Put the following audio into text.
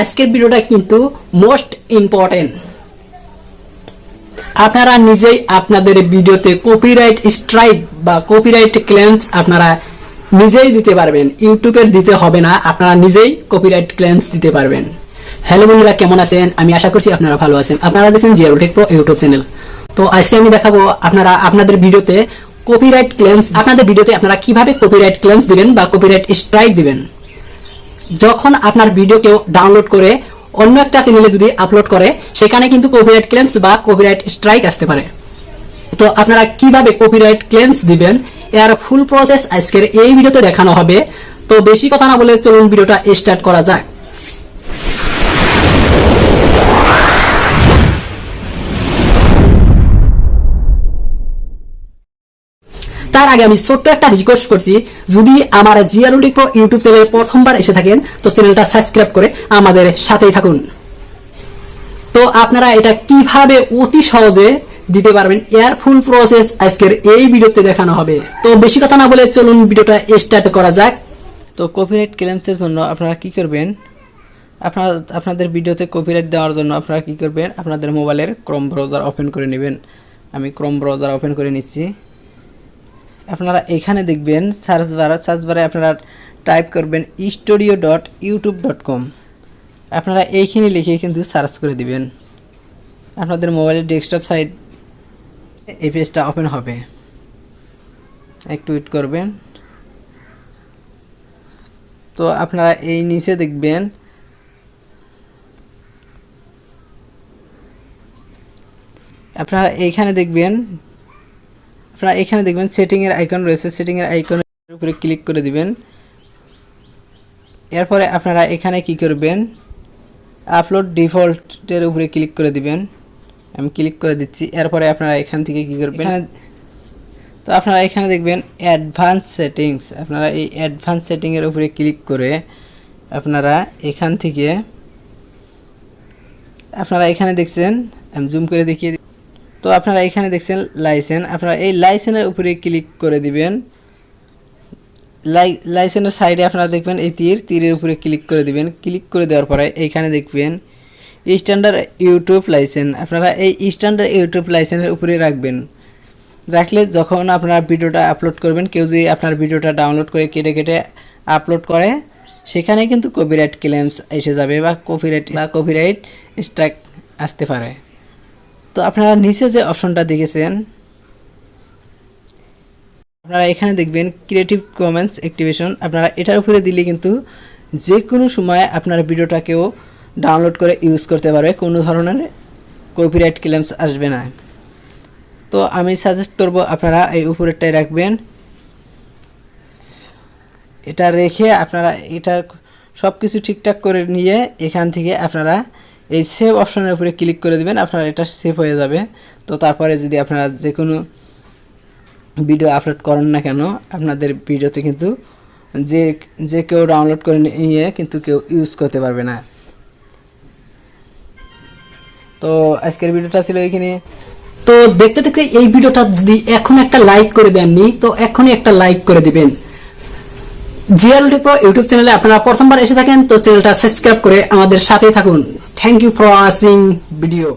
আজকের ভিডিওটা কিন্তু মোস্ট ইম্পর্টেন্ট। আপনারা নিজেই আপনাদের ভিডিওতে কপিরাইট স্ট্রাইক বা কপিরাইট ক্লেমস আপনারা নিজেই দিতে পারবেন, ইউটিউবের দিতে হবে না, আপনারা নিজেই কপিরাইট ক্লেমস দিতে পারবেন। হ্যালো বন্ধুরা, কেমন আছেন? আমি আশা করছি আপনারা ভালো আছেন। আপনারা দেখছেন Ziarul tech pro YouTube channel. তো আজকে আমি দেখাবো আপনারা আপনাদের ভিডিওতে কপিরাইট ক্লেমস, আপনাদের ভিডিওতে আপনারা কিভাবে কপিরাইট ক্লেমস দিবেন বা কপিরাইট স্ট্রাইক দিবেন। যখন আপনার ভিডিও কেউ ডাউনলোড করে অন্য একটা চ্যানেলে যদি আপলোড করে, সেখানে কিন্তু কপিরাইট ক্লেমস বা কপিরাইট স্ট্রাইক আসতে পারে। তো আপনারা কিভাবে কপিরাইট ক্লেমস দিবেন এর ফুল প্রসেস আজকের এই ভিডিওতে দেখানো হবে। তো বেশি কথা না বলে চলুন ভিডিওটা স্টার্ট করা যাক। তার আগে আমি ছোট্ট একটা রিকোয়েস্ট করছি, যদি আমার জিয়ারুল টেক প্রো ইউটিউব চ্যানেলে প্রথমবার এসে থাকেন তো চ্যানেলটা সাবস্ক্রাইব করে আমাদের সাথেই থাকুন। তো আপনারা এটা কিভাবে অতি সহজে দিতে পারবেন এর ফুল প্রসেস আজকের এই ভিডিওতে দেখানো হবে। তো বেশি কথা না বলে চলুন ভিডিওটা স্টার্ট করা যাক। তো কপিরাইট ক্লেমসের জন্য আপনারা কি করবেন, আপনাদের ভিডিওতে কপিরাইট দেওয়ার জন্য আপনারা কি করবেন, আপনাদের মোবাইলের ক্রোম ব্রাউজার ওপেন করে নেবেন। আমি ক্রোম ব্রাউজার ওপেন করে নিচ্ছি। আপনারা এখানে দেখবেন সার্চ বারে আপনারা টাইপ করবেন studio.youtube.com। আপনারা এইখানে লিখে কিন্তু সার্চ করে দিবেন। আপনাদের মোবাইলের ডেস্কটপ সাইট এই পেজটা ওপেন হবে। একটু ওয়েট করবেন। তো আপনারা এই নিচে দেখবেন আপনারা এখানে দেখবেন সেটিং এর আইকন রয়েছে। সেটিং এর আইকনের উপরে ক্লিক করে দিবেন। এরপরে আপনারা এখানে কি করবেন, আপলোড ডিফল্টের উপরে ক্লিক করে দিবেন। আমি ক্লিক করে দিচ্ছি। এরপরে আপনারা এখান থেকে কি করবেন, তো আপনারা এখানে দেখবেন অ্যাডভান্স সেটিংস। আপনারা এই অ্যাডভান্স সেটিংয়ের উপরে ক্লিক করে আপনারা এখান থেকে আপনারা এখানে দেখছেন, আমি জুম করে দেখিয়ে দিই। তো আপনারা এখানে দেখছেন লাইসেন্স। আপনারা এই লাইসেন্সের উপরে ক্লিক করে দিবেন। লাইসেন্সের সাইডে আপনারা দেখবেন এই তীরের উপরে ক্লিক করে দিবেন। ক্লিক করে দেওয়ার পরে এইখানে দেখবেন স্ট্যান্ডার্ড ইউটিউব লাইসেন্স। আপনারা এই স্ট্যান্ডার্ড ইউটিউব লাইসেন্সের উপরে রাখবেন। রাখলে যখন আপনারা ভিডিওটা আপলোড করবেন, কেউ যদি আপনার ভিডিওটা ডাউনলোড করে কেটে আপলোড করে, সেখানে কিন্তু কপিরাইট ক্লেমস এসে যাবে বা কপিরাইট স্ট্রাইক আসতে পারে। তো আপনারা নিচে যে অপশনটা দেখেছেন, আপনারা এখানে দেখবেন ক্রিয়েটিভ কমেন্টস অ্যাক্টিভেশন। আপনারা এটার উপরে দিলে কিন্তু যে কোনো সময় আপনার ভিডিওটা কেউ ডাউনলোড করে ইউজ করতে পারবে, কোনো ধরনের কপিরাইট ক্লেমস আসবে না। তো আমি সাজেস্ট করব আপনারা এই উপরেরটাই রাখবেন। এটা রেখে আপনারা এটা সব কিছু ঠিকঠাক করে নিয়ে এখান থেকে আপনারা এই সেভ অপশনের উপরে ক্লিক করে দিবেন। আপনারা এটা সেভ হয়ে যাবে। তো তারপরে যদি আপনারা যে কোনো ভিডিও আপলোড করেন না কেন, আপনাদের ভিডিওতে কিন্তু যে কেউ ডাউনলোড করে নিয়ে কিন্তু কেউ ইউজ করতে পারবে না। তো আজকের ভিডিওটা ছিল এইখানে। তো দেখতে দেখতে এই ভিডিওটা যদি এখন একটা লাইক করে দেননি, তো এখনই একটা লাইক করে দিবেন। জিয়ারুল টেক প্রো ইউটিউব চ্যানেলে আপনারা প্রথমবার এসে থাকেন তো চ্যানেলটা সাবস্ক্রাইব করে আমাদের সাথেই থাকুন। Thank you for watching video.